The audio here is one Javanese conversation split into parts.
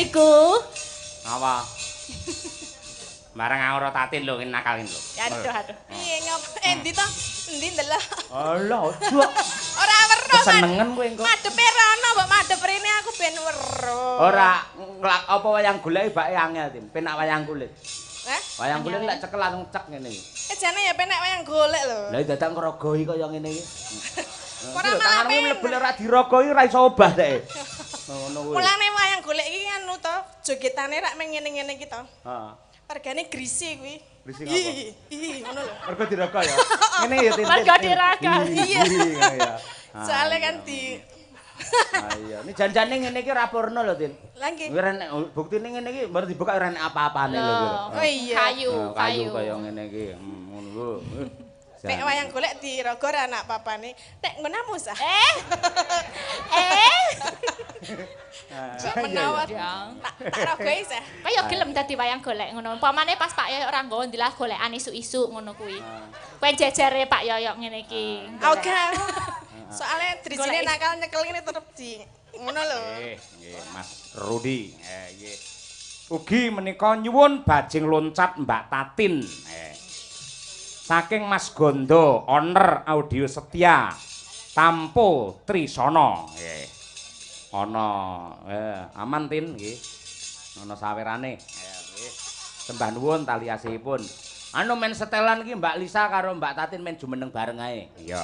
iku. Apa? Barang ora tatin lho nakalin lho. Aduh. Iya ngapa? Endi to? Endi ndelok? Allah, ojo. Ora weruh. Senengen kowe engko. Madepe rono mbok madep rene aku ben weruh. Ora apa wayang golek bake angel, Tin. Penak wayang kulit. Hah? Wayang kulit lek cekel langsung cek ngene iki. Jane ya penek wayang golek lho. Lah dadak ngrogoi kaya ngene iki. Ora malah tanganmu mlebu ora dirogoi ora iso obah teke. Ngono kuwi. Mulane wayang golek iki anu to, jogetane rak meng ngene-ngene iki to. Heeh. Regane grisi kuwi. Grisi ngapa? Ngono lho. Mergo dirogoi ya. Ngene ya Tin. Mergo dirogoi. Iya. ya. Soale kan di Ah iya, ini janjane ngene iki ora purna lho, Tin. Lah nggih. Kuwi nek buktine ngene iki baru dibuka ora enek apa-apane lho. Oh iya. Kayu. Kaya ngene iki. Ngono lho. Nek wayang golek dirogo ra anak papane. Nek ngono sah. Menawa tak rogoi sah. Kaya gelem dadi wayang golek ngono. Umpamane pas Pak Yoyok ora nggawa ndilah golekan isuk-isuk ngono kuwi. Kowe jejere Pak Yoyok ngene iki. Oke. Soale drijine nakal nyekel ngene tetep di ngono lho. Nggih, Mas Rudi. Nggih. Ugi menika nyuwun bajing loncat Mbak Tatin. Saking Mas Gondo, owner Audio Setia. Tampo Trisana. Nggih. Ana aman Tin nggih. Ana sawerane. Nggih. Sembah nuwun tali asihipun. Anu men setelan iki Mbak Lisa karo Mbak Tatin men jumeneng bareng ae. Iya,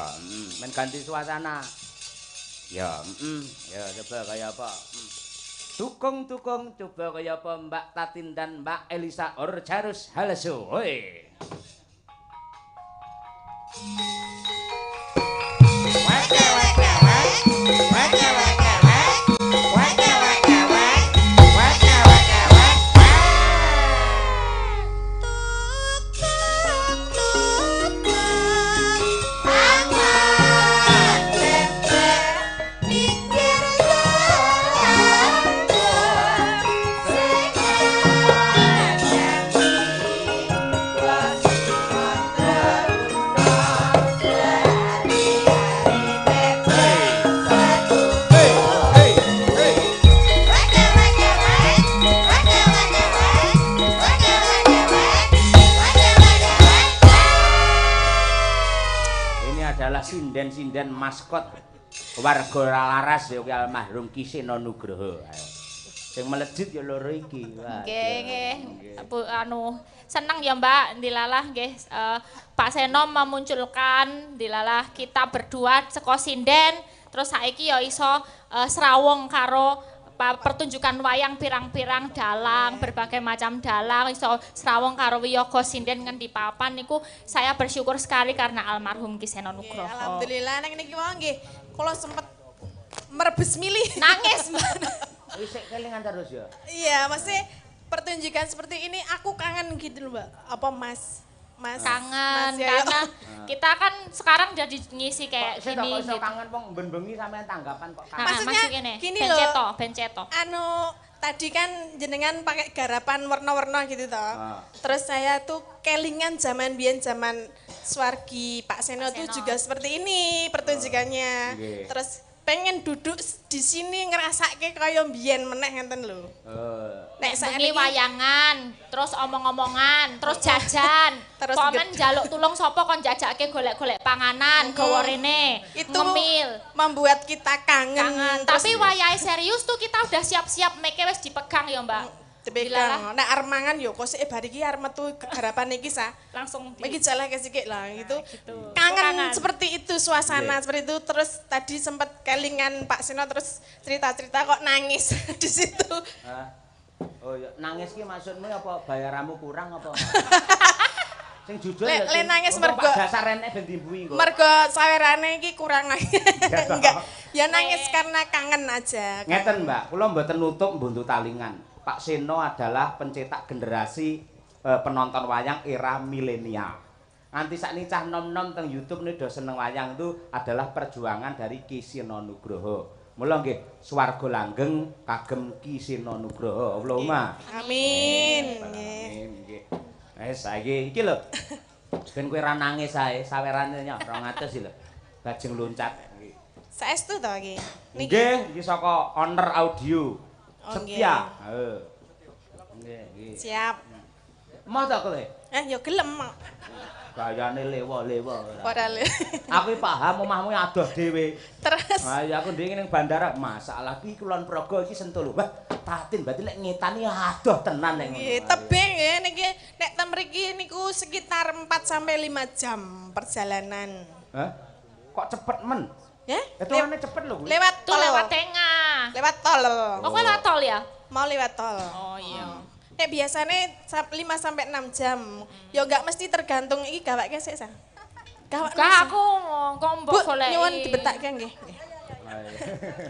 men ganti suasana. Ya, ya coba kaya apa? Tukung-tukung coba kaya apa Mbak Tatin dan Mbak Elisa Orjarus Halesu. Hoi. Sinden-sinden maskot warga Laras ya kuwi almarhum Ki Sena Nugroho. Sing melejit ya loro iki. Nggih. Anu seneng ya Mbak Dilalah nggih Pak Seno memunculkan Dilalah kita berdua saka sinden terus saiki ya iso srawung karo pertunjukan wayang pirang-pirang dalang, berbagai macam dalang, iso srawung karo wiyaga sinden ngendi papan niku saya bersyukur sekali karena almarhum Ki Sena Nugroho. Alhamdulillah nang niki wae nggih kula sempet merebus milih. Nangis Mbak. Wis kelingan terus ya. Iya, masih pertunjukan seperti ini aku kangen gitu loh, Mbak. Apa Mas kangen Mas karena kita kan sekarang jadi ngisi kayak gini gitu. gitu. Kangen wong ben-bengi sampean tanggapan kok. Maksudnya gini loh. Benceto. Anu tadi kan jenengan pakai garapan warna-warna gitu toh. Terus saya tuh kelingan zaman biyen zaman Swargi Pak Seno tuh juga seperti ini pertunjukannya. Terus pengen duduk di sini ngerasake kaya mbiyen meneh ngenten lho. Nek bengi wayangan, terus omong-omongan, terus jajan. Terus komen njaluk tulung sapa kon jajake golek-golek panganan gawa rene. Itu ngemil. Membuat kita kangen. Tapi wayahe serius tuh kita udah siap-siap meke wis dipegang ya, Mbak. Dipegang. Nek armangan yo kok sik bar iki arep metu garapan iki sa. Langsung iki jaleh sikik lah gitu. Kangen seperti itu suasana seperti itu terus tadi sempat kelingan Pak Seno terus cerita-cerita kok nangis di situ. Oh ya nangis ki maksudmu apa bayaranmu kurang apa? Sing jujur ya. Le nangis mergo dasar rene ben dimbui kok. Mergo sawerane iki kurang. Enggak. Ya nangis karena kangen aja. Ngeten Mbak, kula mboten nutup mbuntu talingan. Pak Seno adalah pencetak generasi penonton wayang era milenial. Nganti sakniki cah nom-nom teng YouTube nih do seneng wayang itu adalah perjuangan dari Ki Sena Nugroho. Mula nggih swarga langgeng kagem Ki Sena Nugroho. Allahumma amin. Nggih. Saiki iki lho. Ben kowe ra nangis ae sawerane nyok 200 lho. Bajing loncat. Saestu to iki. Nggih, iki saka owner audio Oh, setia. Heeh. Nggih, nggih. Siap. Mau ta kowe? Ya gelem. Gayane lewo-lewo. Padahal. Aku paham omahmu adoh dhewe. Terus. Ah ya aku ndek ning bandara masalah iki Kulon Progo iki Sentul. Wah, Tatin berarti lek ngetani adoh tenan nek ngono. Nggih, tebing nggih niki nek ten mriki niku sekitar 4 sampai 5 jam perjalanan. Hah? Kok cepet men? Ya? Hitungannya cepet lho. Lewat Tuh tol. lewat tengah. Lewat tol. Oh, kowe lewat tol ya? Mau lewat tol. Oh iya. Nek biasane 5 sampai 6 jam. Ya enggak mesti tergantung iki gawake sik, Sang. Gawak. Kak aku kombo Bu, golek. nyuwun dibetakke nggih.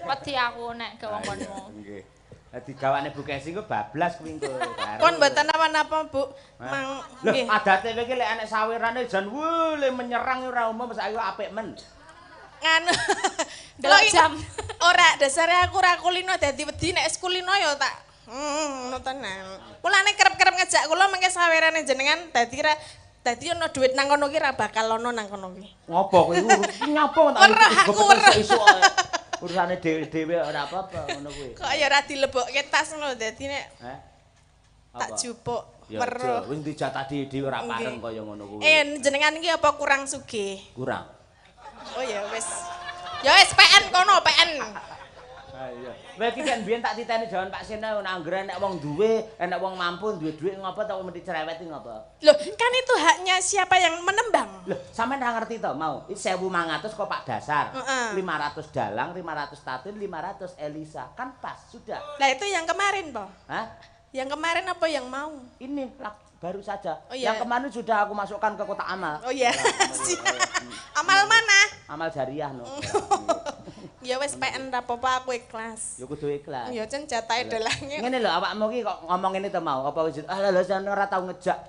Wedi aku nek gawangkonmu. Nggih. Dadi gawane Bu Kesi ku bablas kuwi engko. Pun mboten napa-napa, Bu. Mang Lho, nggih. adate kowe iki lek enek sawirane jan le menyerang ora umum saiki apik men. Nganu. Delok jam. Ora, dasare aku ora kulino dadi wedi nek kulino ya tak ngono tenan. Mulane kerep-kerep ngejak kula mengke sawirane jenengan dadi ono duit nang kono ki ra bakal ono nang kono ki. Ngopo kowe nyapa Aku weruh. Urusane dhewe ora apa-apa ngono kuwi. Kok ya ora dilebokke tas ngono dadi nek tak jupuk Ya weruh. wis dijatah dhewe ora pareng kaya ngono kuwi. Jenengan iki apa kurang sugih? Kurang. Oh ya wis. Ya wis PN kono, PN. Ha iya. Kowe iki kan biyen tak titeni jaman Pak Seno anggere nek wong duwe, enek wong mampu duwe dhuwit ngopo ta mesti cerewet ngopo? Loh, kan itu haknya siapa yang menembang? Loh, sampean ndak ngerti to mau. Iki 1500 kok Pak Dasar. 500 Dalang, 500 Tatin, 500 Elisa. Kan pas sudah. Lah itu yang kemarin, Po. Hah? Yang kemarin apa yang mau? Ini baru saja. Oh, iya. Yang kemarin sudah aku masukkan ke kotak amal. Oh iya. Amal mana? Amal jariah no. Ya wis PN ra apa-apa aku ikhlas. Ya kudu ikhlas. Ya jan jatahe dalange. Ngene lho awakmu iki kok ngomong ngene to mau apa wis lho sampeyan ora tau ngejak.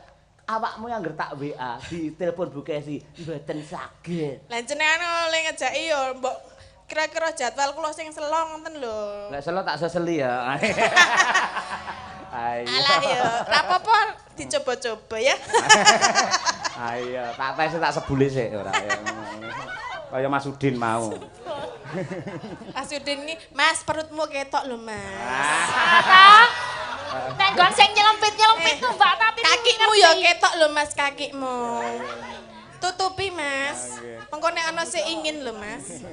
Awakmu yang tak WA di telepon Bu Kesi mboten saged. Lah jenengan oleh ngejaki ya mbok kira-kira jadwal kula sing selong ngoten lho. Lek selo tak seseli ya. Ayo. Alah ya, ra apa-apa dicoba-coba ya. Ayo, tak tes tak sebule sik ora ya. Kaya Mas Udin mau. Mas Udin ini, Mas perutmu ketok lho, Mas. Nek nggon sing nyelempit-nyelempit tuh Mbak Tati. Kakimu ya ketok lho, Mas, kakimu. Tutupi, Mas. Mengko nek ana sing ingin lho, Mas.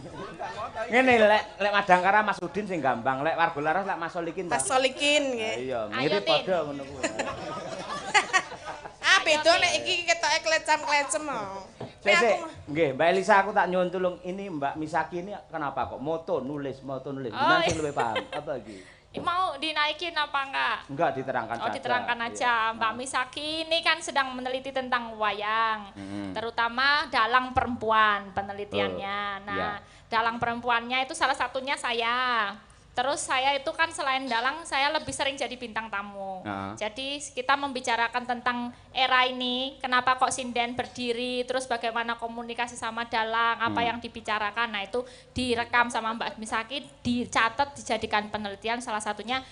Ngene lek Madangkara Mas Udin sing gampang, lek Warga Laras lek Mas Solikin. Mas Solikin nggih. Iya, mirip padha ngono kuwi. Ah, beda nek iki ketoke klecam-klecem. Sik, nggih, Mbak Elisa aku tak nyuwun tulung ini Mbak Misaki ini kenapa kok moto nulis. Gimana sih lebih paham? Apa iki? Mau dinaikin apa enggak? Enggak diterangkan saja. Oh, diterangkan aja. Mbak Misaki ini kan sedang meneliti tentang wayang, terutama dalang perempuan penelitiannya. Nah, dalang perempuannya itu salah satunya saya. Terus saya itu kan selain dalang, saya lebih sering jadi bintang tamu. Jadi kita membicarakan tentang era ini, kenapa kok sinden berdiri, terus bagaimana komunikasi sama dalang, apa yang dibicarakan. Nah itu direkam sama Mbak Misaki, dicatat, dijadikan penelitian, salah satunya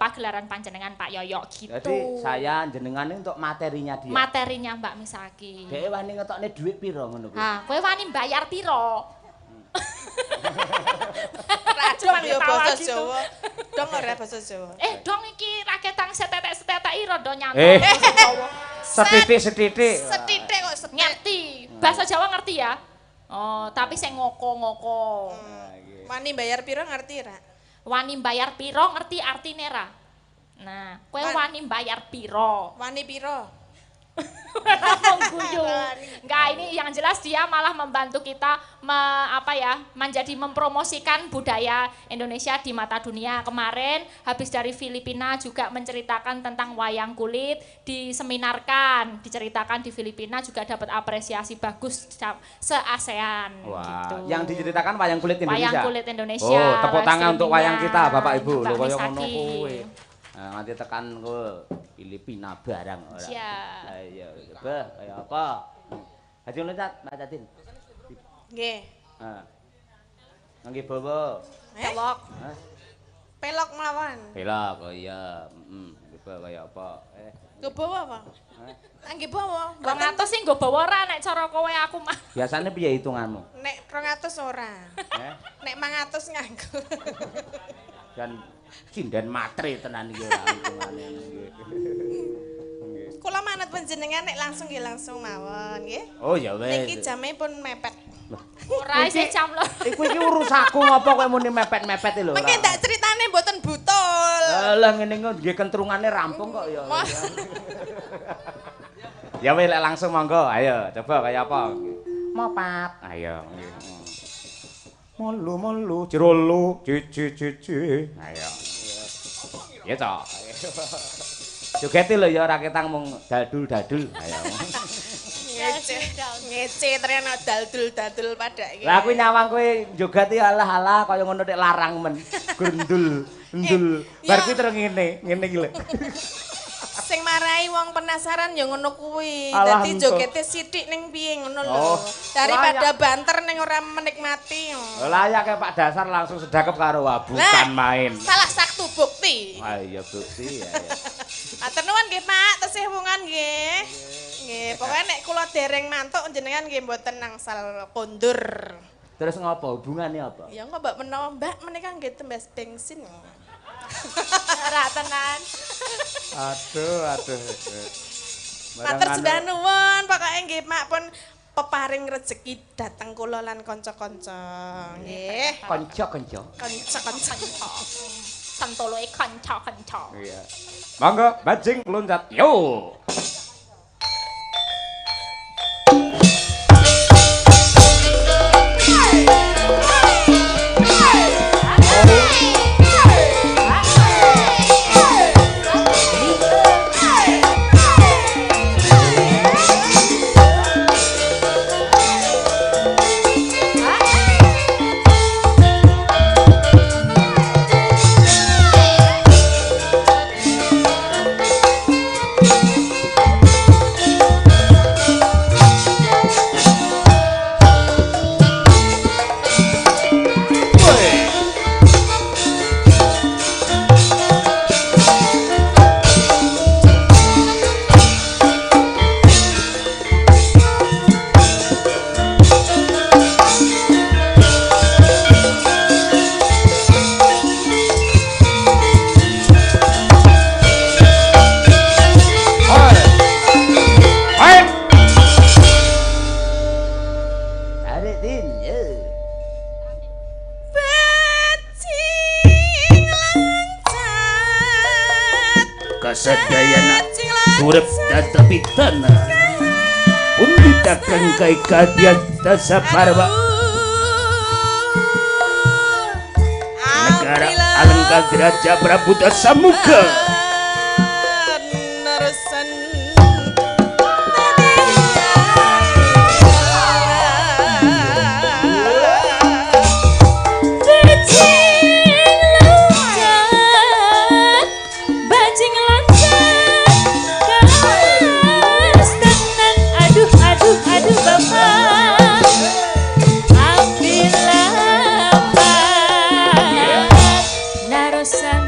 pagelaran panjenengan Pak Yoyo gitu. Jadi saya jenengan ini untuk materinya dia. Materinya Mbak Misaki. Dhewe wani ngetokne dhuwit piro ngono kuwi? Ah, kowe wani bayar piro? Dong ya basa Jawa. Dong ora basa Jawa. Dong iki raketang setetek-setetek iro do nyanto. Setitik-setitik. Setitik kok setitik. Ngerti. Bahasa Jawa ngerti ya? Oh, tapi sing ngoko-ngoko. Wani bayar piro ngerti ra? Wani bayar piro ngerti artine ra? Nah, kowe wani bayar piro? Wani piro? Mengguyu. Enggak, ini yang jelas dia malah membantu kita menjadi mempromosikan budaya Indonesia di mata dunia. Kemarin habis dari Filipina juga menceritakan tentang wayang kulit, diseminarkan, diceritakan di Filipina juga dapat apresiasi bagus se-ASEAN. Wah, gitu. yang diceritakan wayang kulit Indonesia. Wayang kulit Indonesia. Oh, tepuk tangan untuk wayang kita Bapak Ibu. Mbak Lho kaya ngono Misaki. kuwi. Nah, nanti tekan ke Filipina barang ora. Siap. Ayo, coba kaya apa? Haji loncat, Mbak Tatin. Nggih. Heeh. Nggih bawa. Pelok. Hah? Pelok mlawan. Belok, oh iya. Coba kaya apa? Nggo bawa apa? Nggih bawa. 200 sih nggo bawa ora nek cara kowe aku mah. Biasanya piye hitunganmu? Nek 200 ora. Nek 500 nganggo. Dan sinden matre tenan iki ora untungane nggih. Kula manut panjenengan nek langsung nggih langsung mawon nggih. Oh ya wis. Niki jame pun mepet. Ora isih jam lho. Iku iki urusakku ngopo kowe muni mepet-mepet lho. Mengke ndak critane mboten butul. Lah ngene nggih kentrungane rampung kok ya. Ya wis lek langsung monggo, ayo coba kaya apa. Mopat. Ayo. Molu jerolo cici. Ayo. Ya to. Jogete lho ya ora ketang mung dadul-dadul. Ayo. Ngece ternyata daldul-daldul pada iki. Lah kuwi nyawang kowe jogat iki alah-alah kaya ngono nek larang men. Gundul, ndul. Bar kuwi terus ngene iki lho. Sing marai wong penasaran ya ngono kuwi. Alah, Dadi jogete sithik ning piye ngono lho. Oh, Daripada banter ning ora menikmati. Layak ya Pak Dasar langsung sedekep karo bukan main. Salah satu bukti. Ah iya bukti ya. Matur nuwun nggih Pak, tesih hubungan nggih. Nggih, pokoke nek kula dereng mantuk jenengan nggih mboten nangsal kondur. Terus ngopo hubungannya apa? Ya kok mbak menawa Mbak menika nggih tembas bensin. Ora tenan. Aduh. Matur sembah nuwun, pokoke nggih Mak pun peparing rezeki dateng kula lan kanca-kanca. Nggih. Kanca-kanca. Kanca-kanca. Santoloe kanca-kanca. Iya. Monggo bajing loncat. Yo. Kasadayana urip tetapi tanah undi takang kai kadiat dasa parwa negara alengka geraja Prabu Dasamuka Narusan Narosan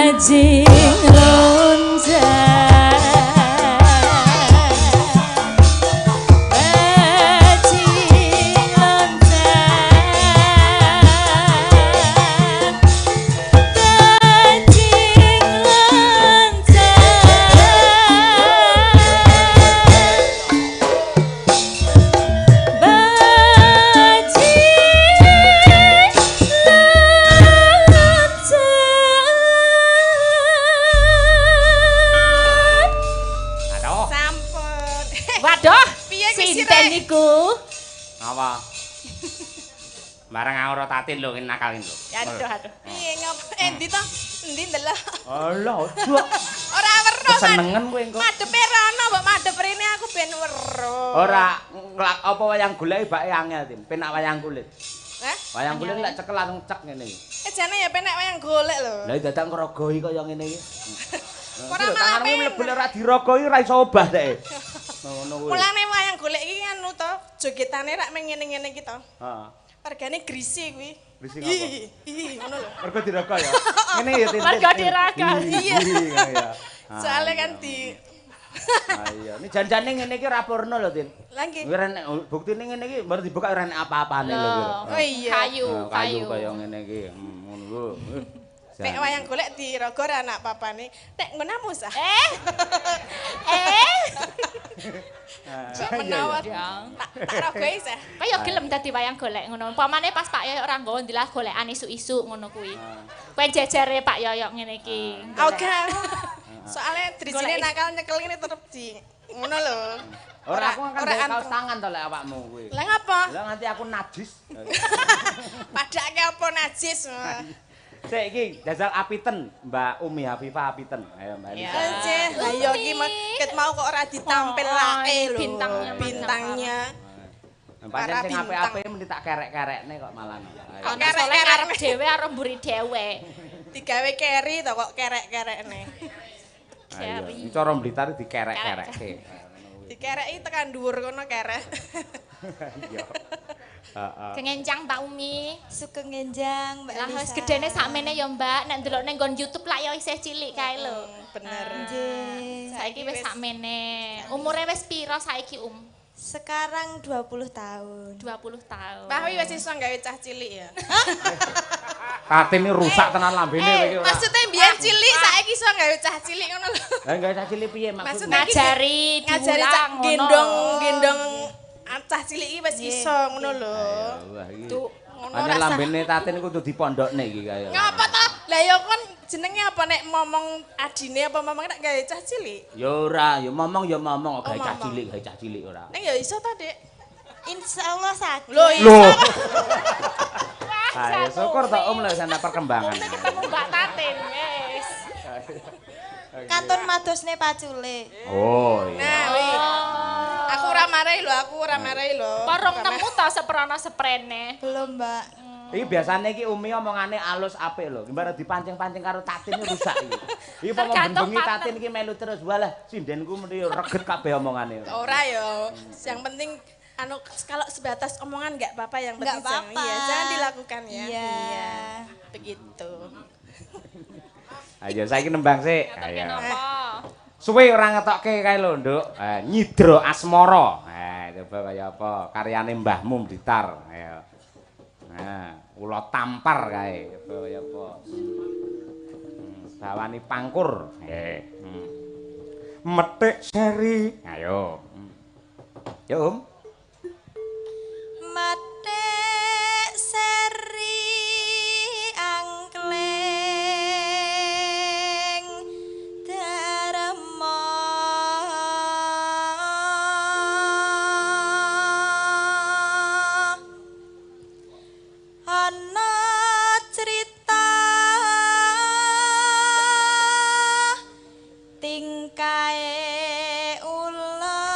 bajing loncat. Apa? Barang ora tatin lho nakalin lho. Aduh. Iya ngapa endi to? Endi ndelok. Alah, ojo. Ora weruh. Kesenengen kowe engko. Madepe rono mbok madhep rene aku ben weruh. Ora apa wayang golek bake angel, Tim. Penak wayang kulit. Hah? Wayang kulit lek cekel langsung cek ngene iki. Jane ya penek wayang golek lho. Lah dadak ngrogoi kaya ngene iki. Ora tanganmu mlebu ora dirogoi ora iso obah dek. Ngono kuwi. Mulane wayang golek iki anu to, jogetane rak meng ngene-ngene iki to. Heeh. Regane grisi kuwi. Grisi ngapa? Ngono lho. Mergo dirogoi ya. Ngene ya Tin. Mergo dirogoi. Iya. Ya. Soale kan di Iya, ini janjane ngene iki ora purna lho, Tin. Lah nggih. Kuwi rene buktine ngene iki baru dibuka ora enek apa-apane lho. Oh iya. Kayu kaya ngene iki. Ngono lho. Nek wayang golek dirogo ora anak papane. Nek ngono sah. Menawa tak rogoi sah. Kaya gelem dadi wayang golek ngono. Umpamane pas Pak Yoyok ora nggawa ndilah golekan isuk-isuk ngono kuwi. Kowe jejere Pak Yoyok ngene iki. Oke. Soale drijine nakal nyekel ngene tetep di ngono lho. Ora aku kan kaos tangan to lek awakmu kuwi. Lah ngapa? Lah nganti aku najis. Padake apa najis? Sik iki dasar Apiten, Mbak Umi Hafifah Apiten. Ayo Mbak Elisa. Anjir, lah yo iki ket mau kok ora ditampilake lho bintangnya. Pancen sing apik-apik mesti tak kerek-kerekne kok malah. Kok kerek-kerek arep dhewe arep mburi dhewek. Digawe keri to kok kerek-kerekne. Keri. Cara Blitar dikerek-kerekke. Dikereki tekan dhuwur kono kerek. Iya. Heeh. Kengencang Mbak Umi. Sugeng ngenjang Mbak Lah Elisa. wis gedene sakmene ya Mbak, nek ndelok ning nggon YouTube lah ya isih cilik kae lho. Bener. Nggih. Saiki wis sakmene. Umure wis pira saiki Sekarang 20 tahun. 20 tahun. Mbah wis iso gawe cah cilik ya. Katene rusak tenan lambene iki ora. Maksudnya biyen cilik saiki iso gawe cah cilik ngono lho. Lah gawe cah cilik piye maksudnya? Ngajari Ngajari cah gendong cah cilik iki wis iso ngono lho. Wah iki. Tuh, Ane lambene Tatin kudu dipondokne iki kaya. Ngapa to? Lah ya kon jenenge apa nek momong adine apa momong nek gawe cah cilik? Ya ora, ya momong gawe cah cilik ora. Ning ya iso ta, Dik? Insyaallah sakit. Lho, Loh. iso. Ayo syukur to Om lek ana perkembangan. Kita ketemu Mbak Tatin, wis. Kantun madosne pacule. Oh iya. Nah, wi. Aku ora marahi lho. Porong nemu ta seprana seprene. Belum, Mbak. Iki biasane iki Umi omongane alus apik lho. Gimana dipancing-pancing karo Tatin iki rusak iki. Iki apa Tergantung bendengi partner. Tatin iki melu terus. Walah, sindenku mesti reget kabeh omongane. Ora yo. Yang penting anu kalau sebatas omongan enggak apa-apa yang penting Nggak apa-apa. jangan dilakukan ya. Iya. Begitu. Ayo saiki nembang sik. Ngaturke Ayo. napa? Suwe ora ngetokke kae lho, Nduk. Nyidra Asmara. Coba kaya apa? Karyane Mbahmu Blitar. Ayo. Nah, ula tampar kae. Coba kaya apa? Bawani pangkur. Metik seri. Ayo. Yo, Om. Matek seri angkleng darma ana cerita tingkae ula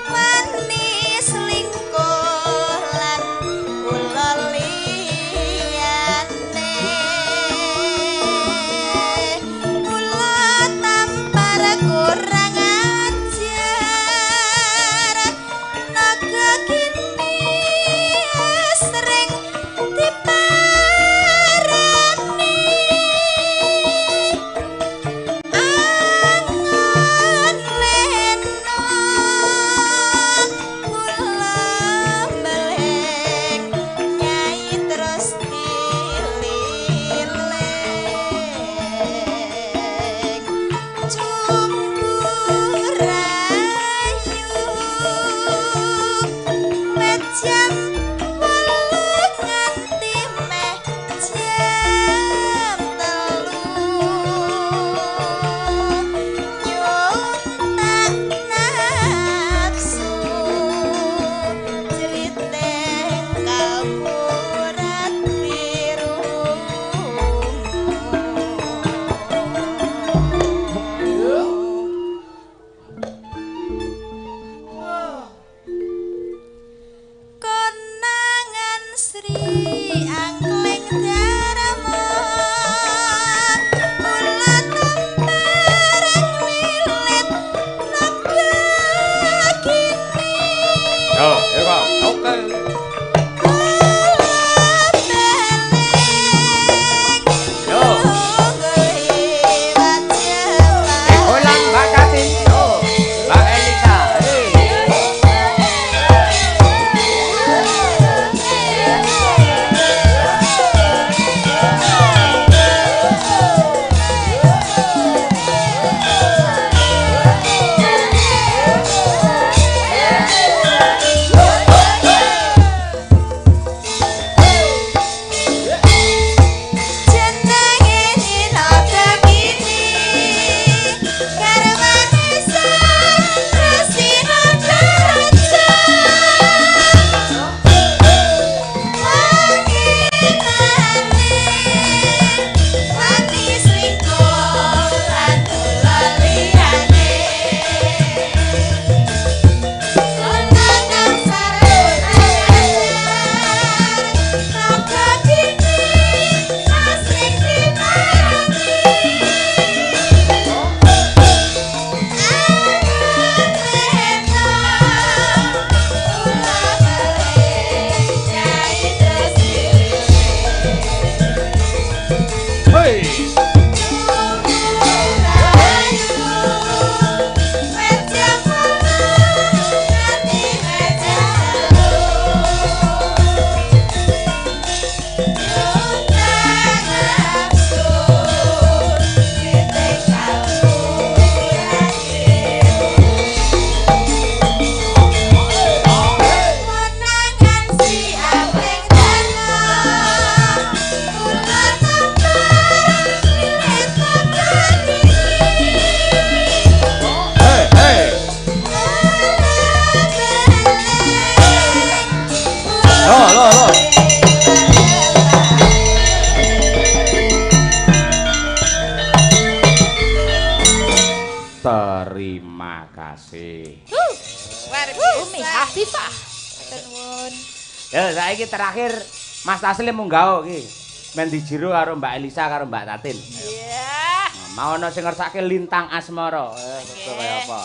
Manis lingkuh lan ulali Loh. Terima kasih. Umi Hafifah. Nuwun. Ya saiki terakhir Mas Taslim munggah iki. Men dijiro karo Mbak Elisa karo Mbak Tatin. Iya. Mau ono sing ngersake Lintang Asmara. Kaya apa?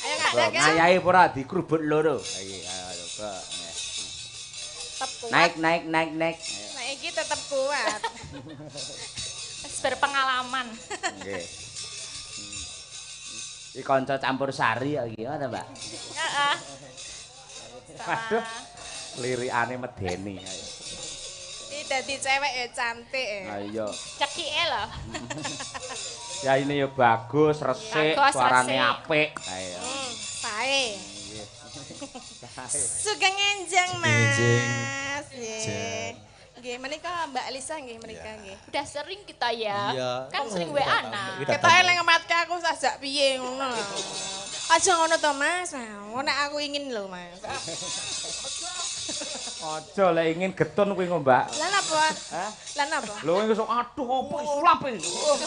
Ayo nggak ada Ngayahi ora dikrubut loro. Iki ayo coba. tetap kuat. Naik. Nah iki tetap kuat. Berpengalaman. Nggih. Iki kanca campur sari iki ngono, Mbak. Heeh. Waduh. Lirikane medeni. Iki dadi cewek ya cantik ya. Ayo. Cekike lho. Ya ini ya bagus, resik, Bagus, suarane resik. apik. Ayo. Sae. Sugeng enjang Mas. Nggih, menika Mbak Elisa nggih menika nggih. Udah sering kita ya. Iya. Kan sering WA-na. Ketoke lek ngematke aku sajak piye ngono. Aja ngono to Mas. Nek aku ingin lho Mas. Aja lek ingin getun kuwi kok, Mbak. Lan apa? Hah? Lan apa? Lho iki sok aduh apa sulap iki. Oh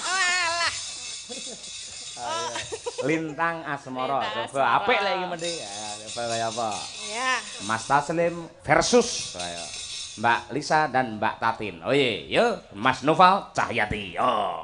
alah. Lintang Asmara. Lintang Coba Asmara. apik lek iki mendhi. Ya, coba kaya apa? Ya. Mas Taslim versus kaya Mbak Lisa dan Mbak Tatin. Oh iya, yuk Mas Noval Cahyati. Yo.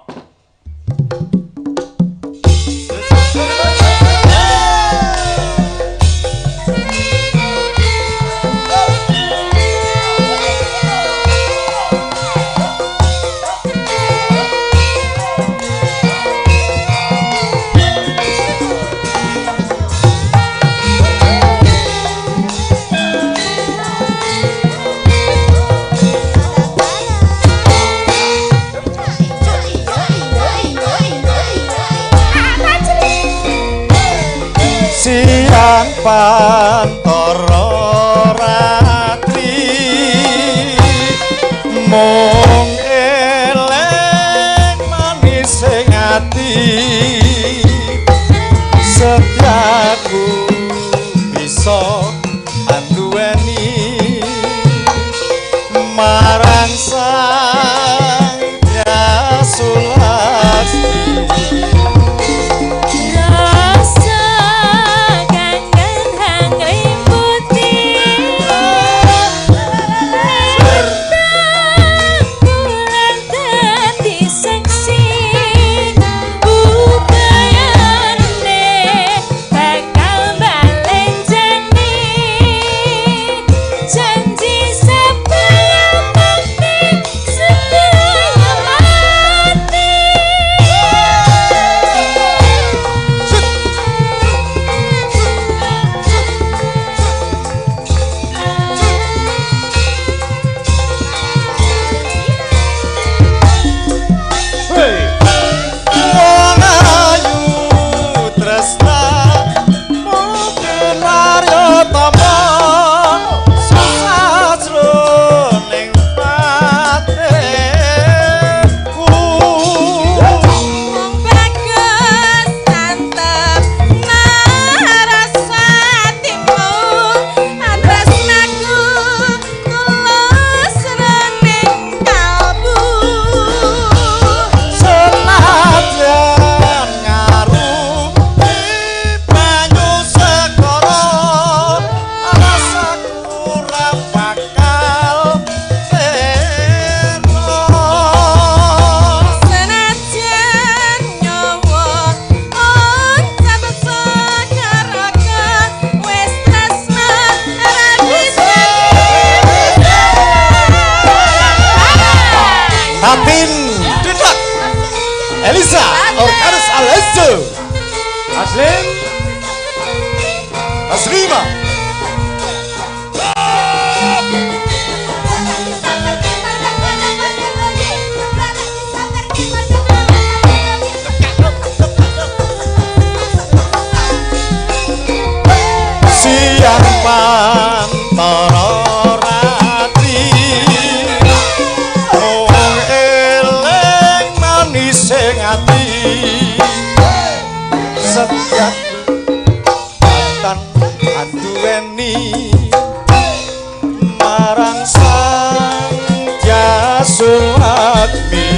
Siang pantara ratri mung eleng manis sing ati setiaku bisa anduweni marang sang Yasulasti. Rasa kangen hang liputi bulan dadi seksi upayane bakal balenjani janji sepaya bakti sepaya mati. Wong ayu tresna mungkin Arya Tama sajroning batinku. Wong bagus santep narasatimu tresnaku tulus rening kalbu. Senajan ngarungi banyu segara rasaku ora bakal tena. Senajan nyawa oncat sakaraga wis tresna ra bisa Tatin Dedak Elisa Orkaris Alesto Taslim. Tasrima Siang pantara ratri wong eleng manis sing ati setiap batan anduweni bakti marang sang Jasulagni.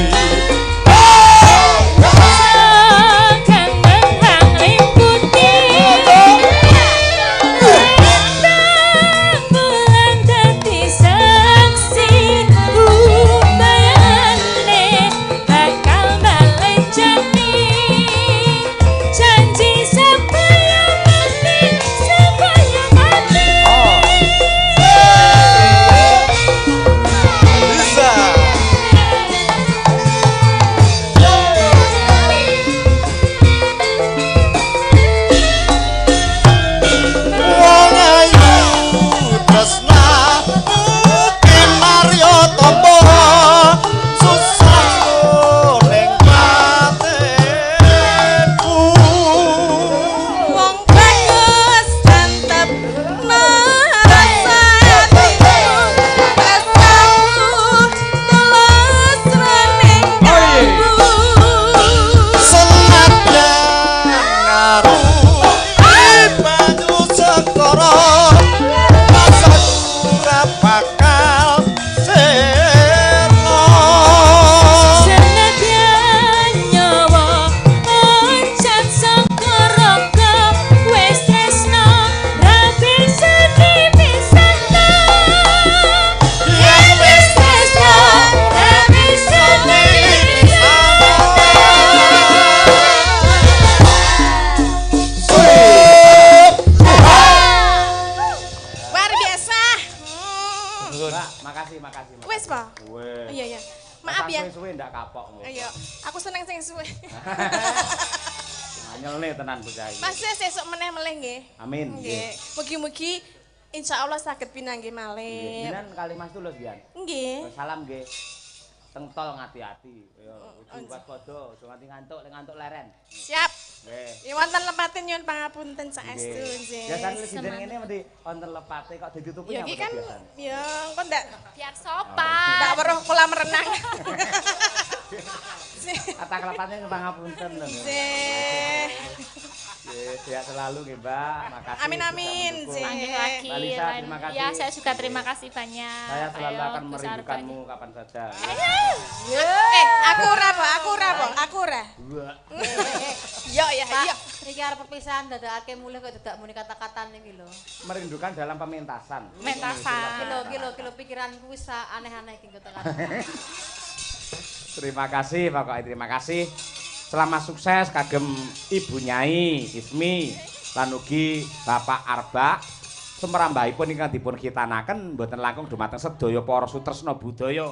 Makasih. Wes, Pak. Wes. Iya, iya. Maaf ya. Suwe ndak kapok. Ayo, aku seneng sing suwe. Anyelne tenan bocah iki. Mas sesuk meneh-meleh nggih. Amin. Nggih. Mugi-mugi insyaallah saged pinanggih malih. Jinan kali Mas Tulus Bian. Nggih. Salam nggih. Teng tol ngati-ati. Ya, kudu waspada, aja nganti ngantuk, lek ngantuk leren. Siap. Nggih. Ya wonten lepatin nyuwun pangapunten saestu nggih. Biasane lek sinden ngene mesti wonten lepate kok ditutupi Ya apa iki kan biasane? ya engko ndak Biar sopan. ndak weruh kolam renang. Kata kelepatnya pangapunten lho. Sih. Nggih, sehat selalu nggih, Mbak. Makasih. Amin, sudah amin, mendukung. Sih. Lanjut lagi. Mbak Lisa, terima kasih. Ya, saya juga terima kasih banyak. Saya selalu Ayo, akan Gus merindukanmu kapan saja. Aku ora po, aku ora. Yo ya, iya. Iki arep perpisahan dadakake mulih kok dadak muni kata-kata niki lho. Merindukan dalam pementasan. Mentasan. Kilo pikiranku wis aneh-aneh iki kata-kata. Terima kasih, pokoknya terima kasih. Selamat sukses kagem Ibu Nyai Ismi lan ugi Bapak Arba. Semerambahipun ingkang dipun khitanaken mboten langkung dumateng sedaya para sutresna budaya.